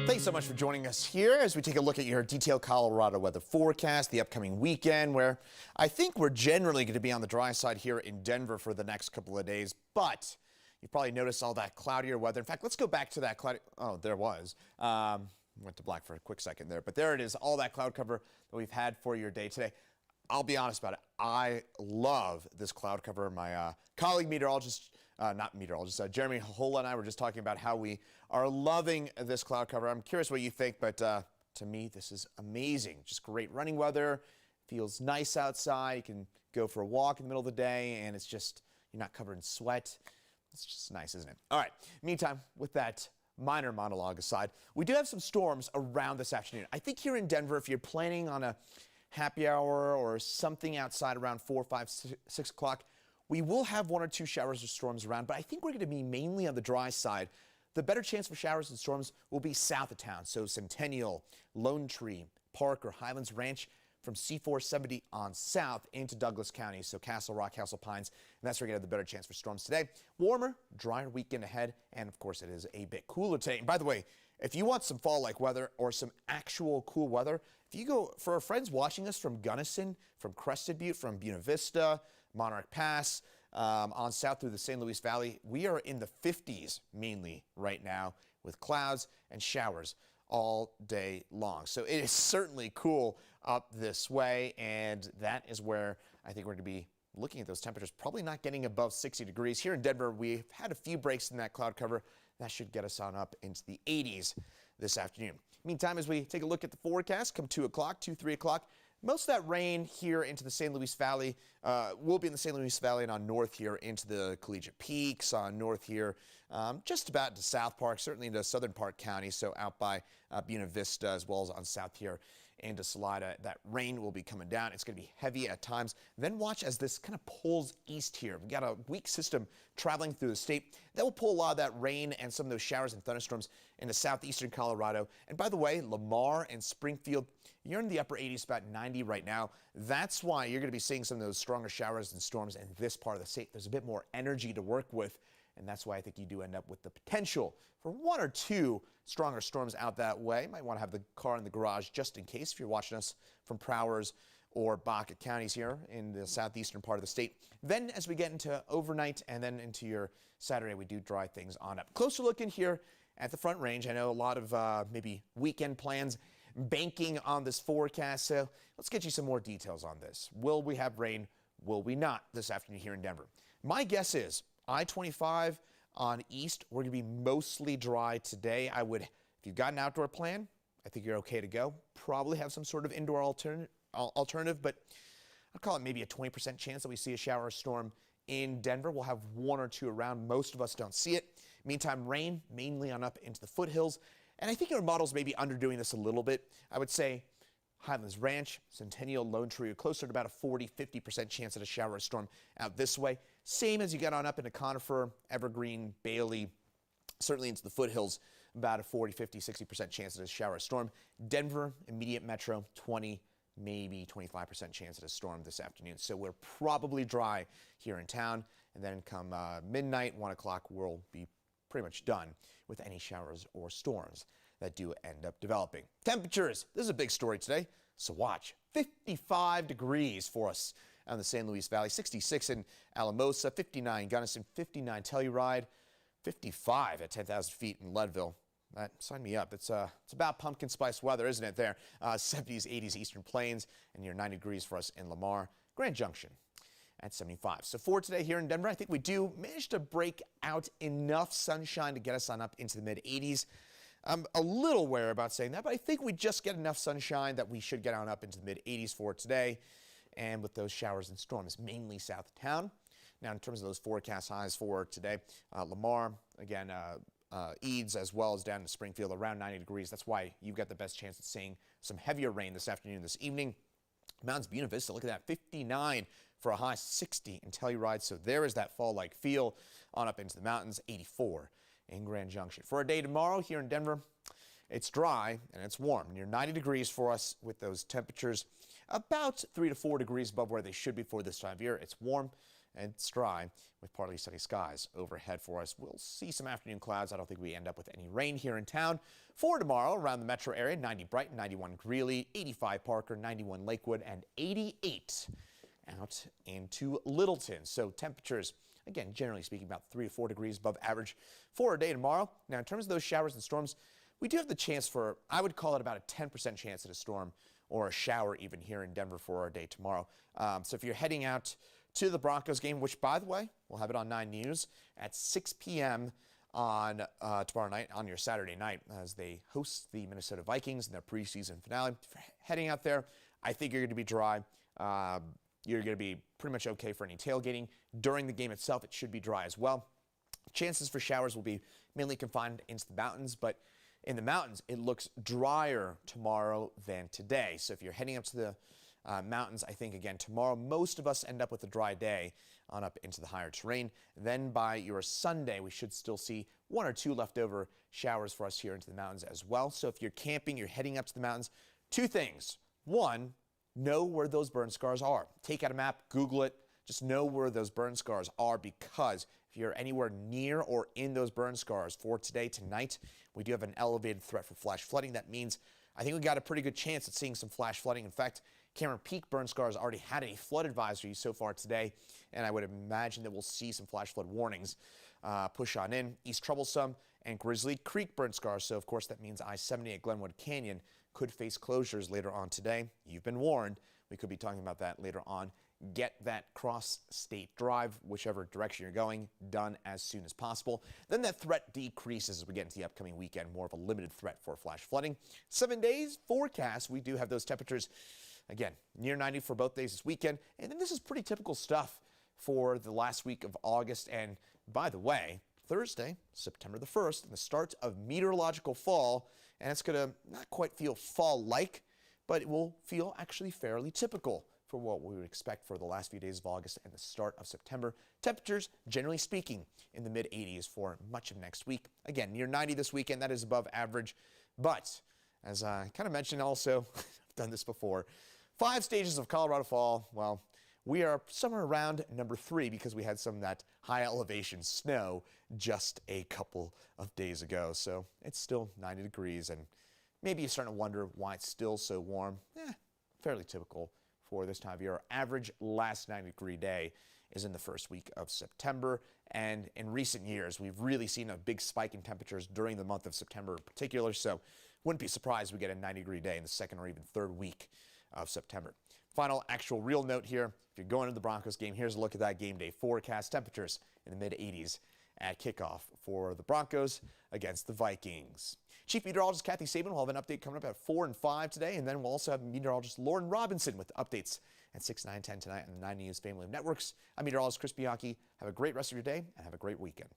Thanks so much for joining us here as we take a look at your detailed Colorado weather forecast, the upcoming weekend, where I think we're generally going to be on the dry side here in Denver for the next couple of days. But you've probably noticed all that cloudier weather. In fact, let's go back to that cloudy. Oh, there was. Went to black for a quick second there, but there it is, all that cloud cover that we've had for your day today. I'll be honest about it. I love this cloud cover. My colleague meteorologist, Jeremy Hola and I were just talking about how we are loving this cloud cover. I'm curious what you think, but to me, this is amazing. Just great running weather. Feels nice outside. You can go for a walk in the middle of the day, and it's just, you're not covered in sweat. It's just nice, isn't it? All right. Meantime, with that minor monologue aside, we do have some storms around this afternoon. I think here in Denver, if you're planning on a happy hour or something outside around 4, 5, 6 o'clock, we will have 1 or 2 showers or storms around, but I think we're going to be mainly on the dry side. The better chance for showers and storms will be south of town, so Centennial, Lone Tree, Park, or Highlands Ranch from C470 on south into Douglas County, so Castle Rock, Castle Pines, and that's where you're going to have the better chance for storms today. Warmer, drier weekend ahead, and of course it is a bit cooler today. And by the way, if you want some fall-like weather or some actual cool weather, if you go, for our friends watching us from Gunnison, from Crested Butte, from Buena Vista, Monarch Pass, on south through the St. Louis Valley, we are in the 50s mainly right now with clouds and showers all day long. So it is certainly cool up this way, and that is where I think we're going to be looking at those temperatures, probably not getting above 60 degrees. Here in Denver, we've had a few breaks in that cloud cover. That should get us on up into the 80s this afternoon. Meantime, as we take a look at the forecast, come 2 o'clock, 2, 3 o'clock, most of that rain here into the St. Louis Valley will be in the St. Louis Valley and on north here into the Collegiate Peaks, on north here, just about to South Park, certainly into Southern Park County, so out by Buena Vista as well as on south here into Salida. That rain will be coming down. It's going to be heavy at times. Then watch as this kind of pulls east here. We've got a weak system traveling through the state. That will pull a lot of that rain and some of those showers and thunderstorms into southeastern Colorado. And by the way, Lamar and Springfield, you're in the upper 80s, about 90 right now. That's why you're going to be seeing some of those stronger showers and storms in this part of the state. There's a bit more energy to work with, and that's why I think you do end up with the potential for 1 or 2 stronger storms out that way. You might want to have the car in the garage just in case if you're watching us from Prowers or Baca counties here in the southeastern part of the state. Then as we get into overnight and then into your Saturday, we do dry things on up. Closer look in here at the Front Range. I know a lot of maybe weekend plans banking on this forecast, so let's get you some more details on this. Will we have rain? Will we not this afternoon here in Denver? My guess is I-25 on east, we're going to be mostly dry today. If you've got an outdoor plan, I think you're okay to go. Probably have some sort of indoor alternative, but I'll call it maybe a 20% chance that we see a shower or storm in Denver. We'll have 1 or 2 around. Most of us don't see it. Meantime, rain mainly on up into the foothills. And I think our models may be underdoing this a little bit. I would say Highlands Ranch, Centennial, Lone Tree are closer to about a 40-50% chance at a shower or storm out this way. Same as you get on up into Conifer, Evergreen, Bailey, certainly into the foothills, about a 40-50-60% chance at a shower or storm. Denver, immediate metro, 20, maybe 25% chance at a storm this afternoon. So we're probably dry here in town, and then come midnight, 1 o'clock, we'll be pretty much done with any showers or storms that do end up developing. Temperatures, this is a big story today, so watch. 55 degrees for us out in the St. Louis Valley, 66 in Alamosa, 59 Gunnison, 59 Telluride, 55 at 10,000 feet in Leadville. That sign me up. It's about pumpkin spice weather, isn't it there? 70s, 80s Eastern Plains, and near 90 degrees for us in Lamar. Grand Junction at 75. So for today here in Denver, I think we do manage to break out enough sunshine to get us on up into the mid-80s. I'm a little wary about saying that, but I think we just get enough sunshine that we should get on up into the mid-80s for today. And with those showers and storms, mainly south of town. Now, in terms of those forecast highs for today, Lamar, again, Eads, as well as down to Springfield, around 90 degrees. That's why you've got the best chance of seeing some heavier rain this afternoon, this evening. Mountains, Buena Vista, look at that, 59 for a high, 60 in Telluride. So there is that fall-like feel on up into the mountains, 84 in Grand Junction. For our day tomorrow here in Denver, it's dry and it's warm, near 90 degrees for us with those temperatures about 3 to 4 degrees above where they should be for this time of year. It's warm and it's dry with partly sunny skies overhead for us. We'll see some afternoon clouds. I don't think we end up with any rain here in town. For tomorrow, around the metro area, 90 Brighton, 91 Greeley, 85 Parker, 91 Lakewood, and 88 out into Littleton. So temperatures, again, generally speaking, about 3 to 4 degrees above average for a day tomorrow. Now, in terms of those showers and storms, we do have the chance for, I would call it about a 10% chance at a storm or a shower even here in Denver for our day tomorrow. So if you're heading out to the Broncos game, which, by the way, we'll have it on 9 News at 6 p.m. on tomorrow night, on your Saturday night, as they host the Minnesota Vikings in their preseason finale. If you're heading out there, I think you're going to be dry. You're going to be pretty much okay for any tailgating. During the game itself, it should be dry as well. Chances for showers will be mainly confined into the mountains, but in the mountains, it looks drier tomorrow than today. So if you're heading up to the mountains, I think, again, tomorrow, most of us end up with a dry day on up into the higher terrain. Then by your Sunday, we should still see 1 or 2 leftover showers for us here into the mountains as well. So if you're camping, you're heading up to the mountains, 2 things. 1, know where those burn scars are. Take out a map, Google it, just know where those burn scars are, because if you're anywhere near or in those burn scars for today, tonight, we do have an elevated threat for flash flooding. That means I think we got a pretty good chance at seeing some flash flooding. In fact, Cameron Peak burn scars already had a flood advisory so far today, and I would imagine that we'll see some flash flood warnings push on in. East Troublesome and Grizzly Creek burn scars, so of course that means I-70 at Glenwood Canyon could face closures later on today. You've been warned. We could be talking about that later on. Get that cross-state drive, whichever direction you're going, done as soon as possible. Then that threat decreases as we get into the upcoming weekend, more of a limited threat for flash flooding. 7 days forecast, we do have those temperatures, again, near 90 for both days this weekend. And then this is pretty typical stuff for the last week of August. And by the way, Thursday, September the 1st, and the start of meteorological fall, and it's going to not quite feel fall-like, but it will feel actually fairly typical for what we would expect for the last few days of August and the start of September. Temperatures, generally speaking, in the mid-80s for much of next week. Again, near 90 this weekend, that is above average. But as I kind of mentioned also, I've done this before, 5 stages of Colorado fall, well, we are somewhere around number 3 because we had some of that high elevation snow just a couple of days ago. So it's still 90 degrees, and maybe you're starting to wonder why it's still so warm. Fairly typical for this time of year. Our average last 90-degree day is in the first week of September, and in recent years, we've really seen a big spike in temperatures during the month of September in particular, so wouldn't be surprised if we get a 90-degree day in the second or even third week of September. Final actual real note here, if you're going to the Broncos game, here's a look at that game day forecast. Temperatures in the mid-80s at kickoff for the Broncos against the Vikings. Chief Meteorologist Kathy Sabin will have an update coming up at 4 and 5 today, and then we'll also have meteorologist Lauren Robinson with updates at 6, 9, 10 tonight on the 9 News family of networks. I'm meteorologist Chris Bianchi. Have a great rest of your day and have a great weekend.